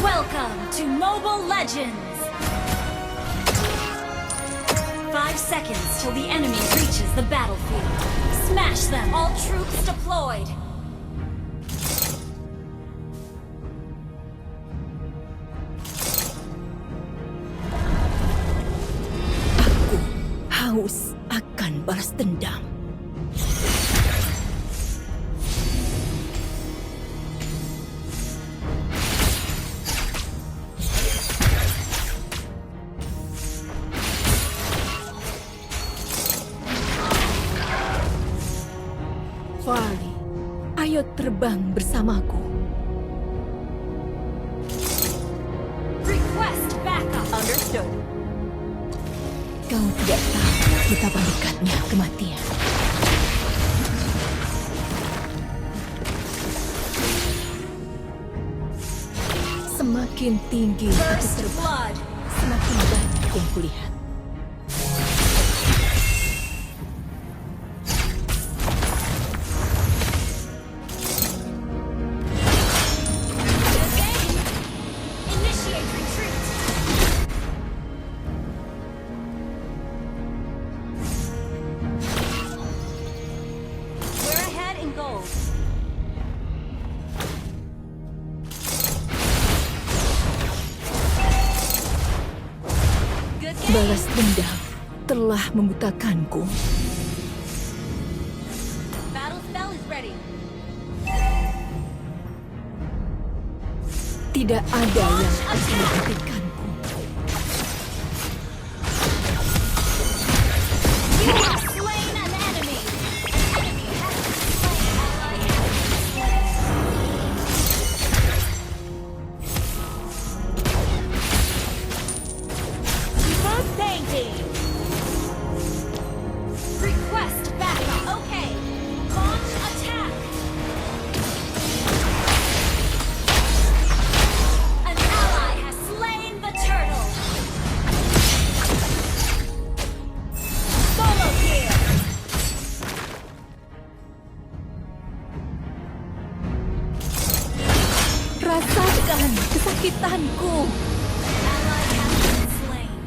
Welcome to Mobile Legends! 5 seconds till the enemy reaches the battlefield. Smash them! All troops deployed! Aku haus akan balas dendam. Fari, ayo terbang bersamaku. Request backup! Understood. Kau tidak tahu betapa dekatnya kematian. Semakin tinggi aku First terbang, blood! semakin banyak yang kulihat. Good game! Initiate retreat! We're ahead in gold. Good game! Balas dendam telah membutakanku. Battle spell is ready. Tidak ada yang bisa menghentikanku. You have slain an enemy! Enemy has been slain! Ally has been slain! Keep thinking! Request backup! Okay! Launch attack! An ally has slain the turtle! Solo kill! Rasakan kesakitanku. Ally has been slain.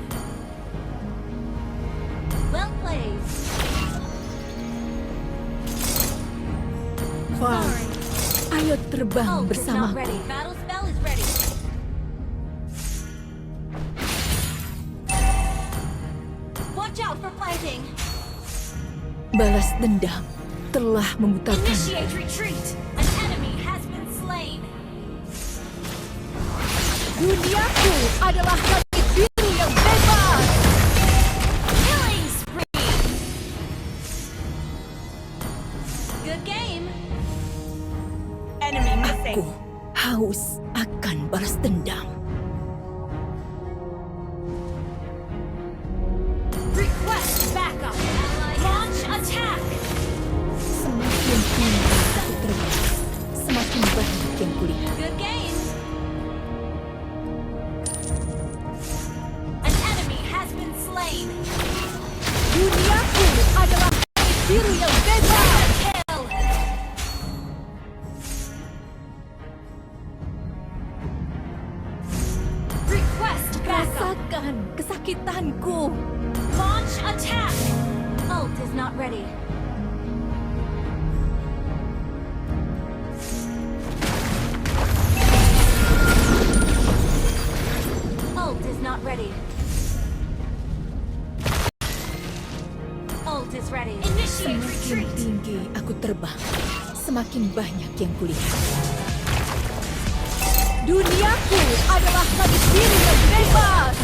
Well played. Fari, ayo terbang Ult is not bersamaku. ready. Battle spell is ready. Watch out for planting. Balas dendam telah membutakanku. Initiate retreat. An enemy has been slain. Duniaku adalah langit biru yang bebas. Killing spree. Good game. Enemy missing. Aku haus akan balas dendam. Request backup. Launch attack. Semakin tinggi aku terbang, semakin banyak yang kulihat. Good game. An enemy has been slain. Duniaku adalah langit biru yang bebas. Kill. Request backup. Rasakan kesakitanku. Launch attack. Ult is not ready. Ult is not ready. Ult is ready. Initiate Semakin retreat. tinggi aku terbang, semakin banyak yang kulihat. Duniaku adalah langit biru yang bebas.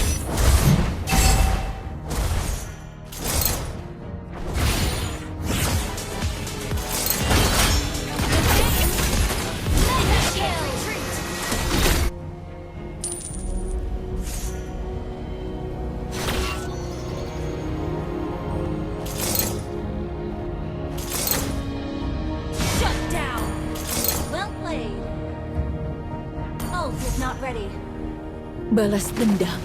Mega kill. Retreat. Shut down. Well played. Ult is not ready. Balas dendam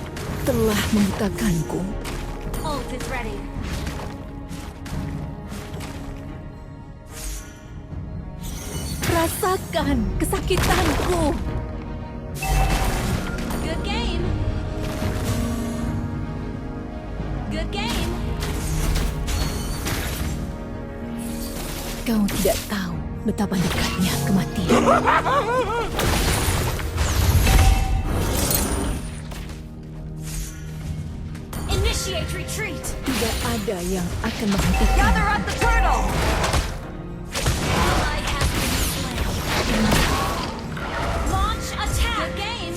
telah membutakanku. Ult is ready. Rasakan kesakitanku. Good game. Good game. Kau tidak tahu betapa dekatnya kematian. Initiate retreat. Tidak ada yang akan menghentikan. Gather up the turtle. Ally has been slain. Launch attack. Good game.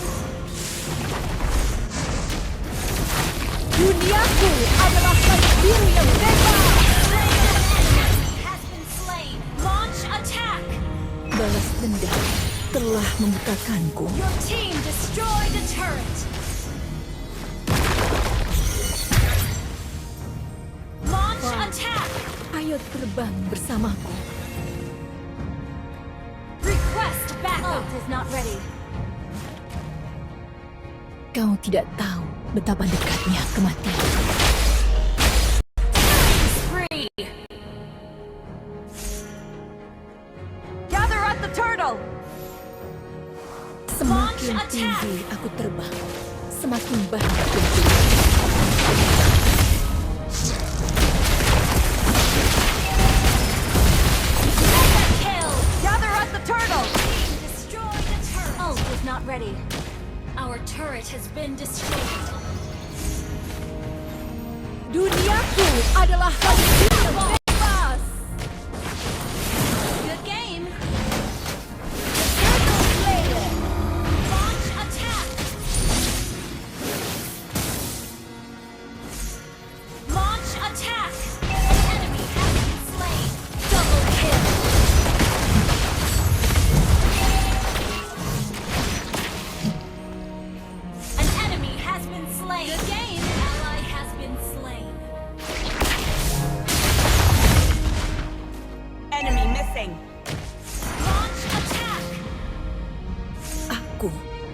Duniaku adalah langit biru yang bebas. Has been slain. Launch attack. Balas dendam telah membukakanku. Your team destroyed a turret. Launch attack. Ayo terbang bersamaku. Request backup. Ult is not ready. Kau tidak tahu betapa dekatnya kematian. Spree. Gather up the turtle. Semakin Launch attack. tinggi aku terbang, semakin banyak yang kulihat. Kill. Gather up the turtle. Team destroy the turret. Ult is not ready. Our turret has been destroyed. Duniaku adalah langit biru yang bebas. Good game. Turtle Slayer. Launch attack. Launch attack. Enemy has been slain. Double kill. An enemy has been slain. Good game. Ally has been slain. Enemy missing. Launch attack. Aku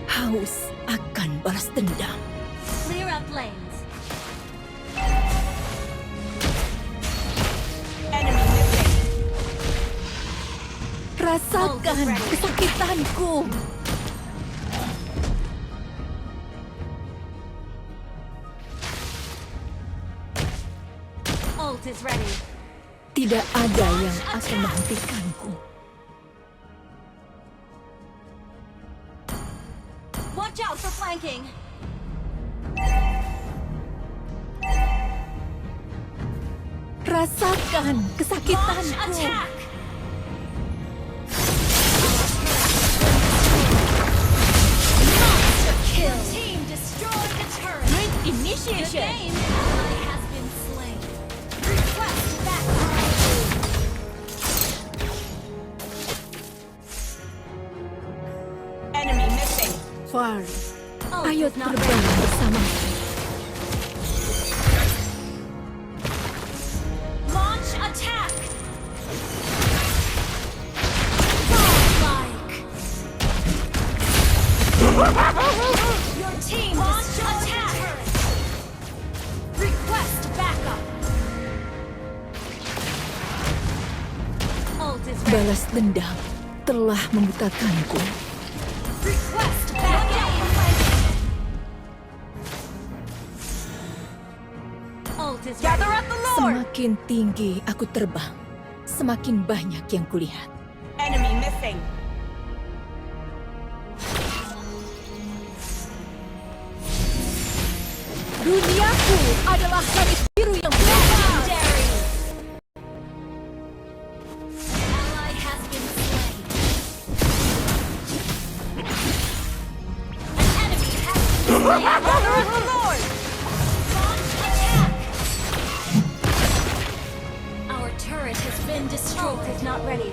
haus akan balas dendam. Clear up lanes. Enemy missing. Rasakan kesakitanku. Ult is ready. Tidak ada yang akan menghentikanku. Watch out for flanking. Rasakan Launch kesakitanku. attack. Monster kill. Team destroy the turret. Great Good initiation. game. Ally has been slain. Request backup. Enemy missing. Fari, Ult ayo is not terbang ready. bersamaku. Launch attack. Godlike. Your team launch attack. Request backup. Ult is ready. Balas dendam telah membukakanku. Request backup. Ult is ready. Gather up the Lord. Semakin tinggi aku terbang, semakin banyak yang kulihat. Enemy missing. Duniaku adalah langit biru yang bebas. Legendary. Ally has been slain. An enemy has been slain. Gather up the Lord. Launch attack. Our turret has been destroyed. Ult is not ready.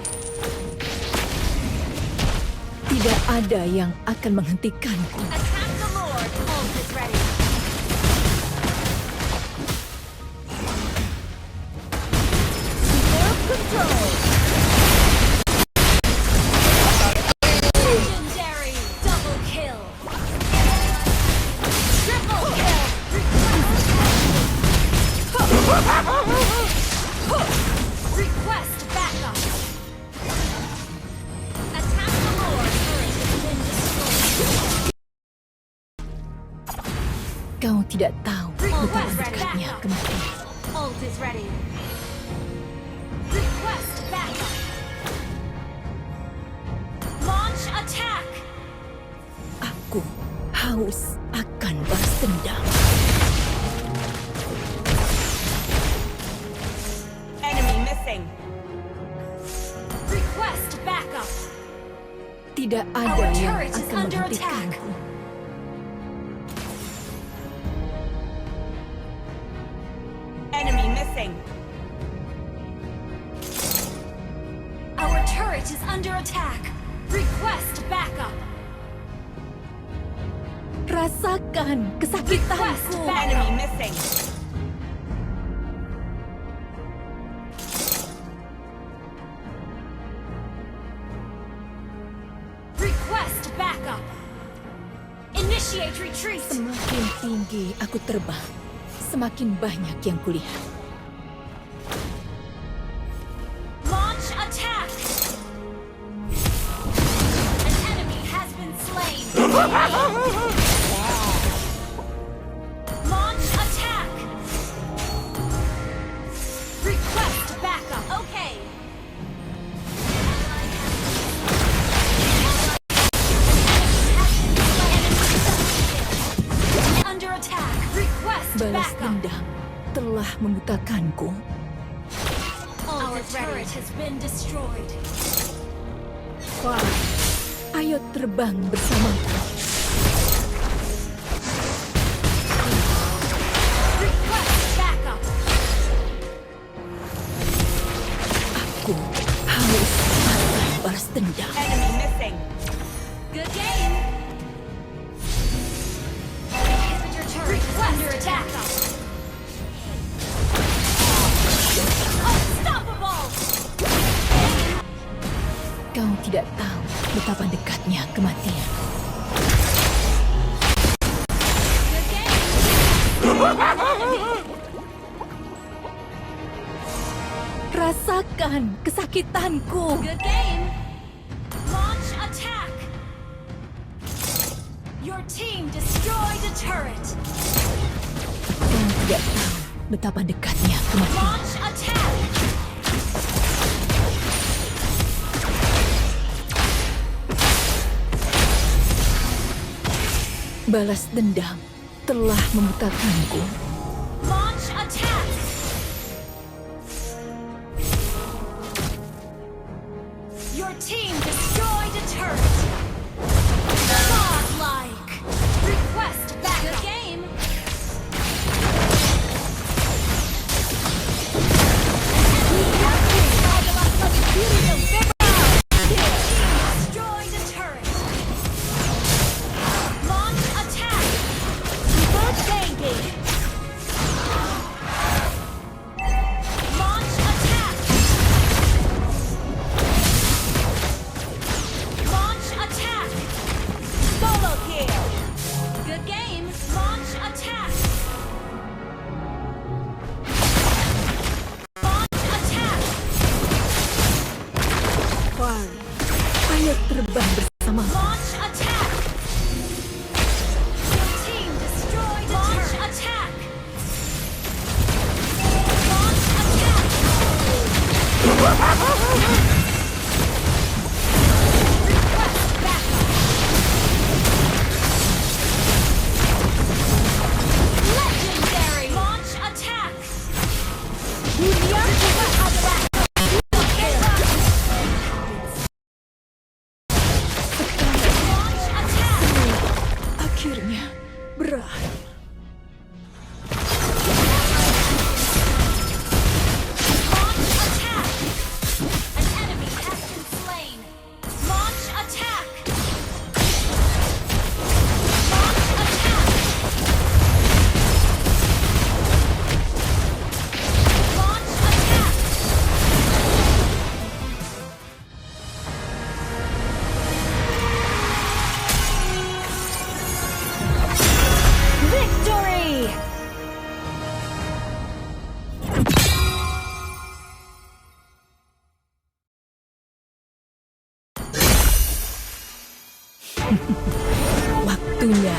Tidak ada yang akan menghentikanku. Attack the Lord. Ult is ready. Control. Legendary. Double kill. Triple kill. Kau tidak tahu betapa Request dekatnya backup. kematian. Ult is ready. Request backup. Launch attack. Aku haus akan balas dendam. Enemy missing. Request backup. Tidak ada Our yang turret is akan under attack. menghentikanku. Enemy missing. Our turret is under attack. Request backup. Rasakan kesakitanku. Enemy missing. Request backup. Initiate retreat. Semakin tinggi aku terbang, semakin banyak yang kulihat. Launch attack. An enemy has been slain. Launch attack. Request backup. Okay. Under attack. Request Balas backup. dendam telah membutakanku. Our turret has been destroyed. Wah, ayo terbang bersamaku. Request backup. Aku haus akan balas dendam. Enemy missing. Good game. Inhibitor turret is under attack. Unstoppable. Kau tidak tahu betapa dekatnya kematian. Good game. Rasakan kesakitanku. Good game. Launch attack. Your team destroyed a turret. Kau tidak tahu betapa dekatnya kematian. Launch attack. Balas dendam telah membutakanku. Launch attack. Your team destroyed a turret. Godlike. Request back. Good game. Destroyed a turret. Launch attack. Good baby. Launch attack. Launch attack. Solo kill. Good game. Launch attack. Launch attack. Wah, ayo terbang bersama. Launch attack. Your team destroyed a Launch attack. Launch attack. Request backup. Legendary. Launch attack. Request backup. Launch attack. Akhirnya berakhir. Launch attack. An enemy has been slain. Launch attack. Launch attack. Launch attack. Victory! Waktunya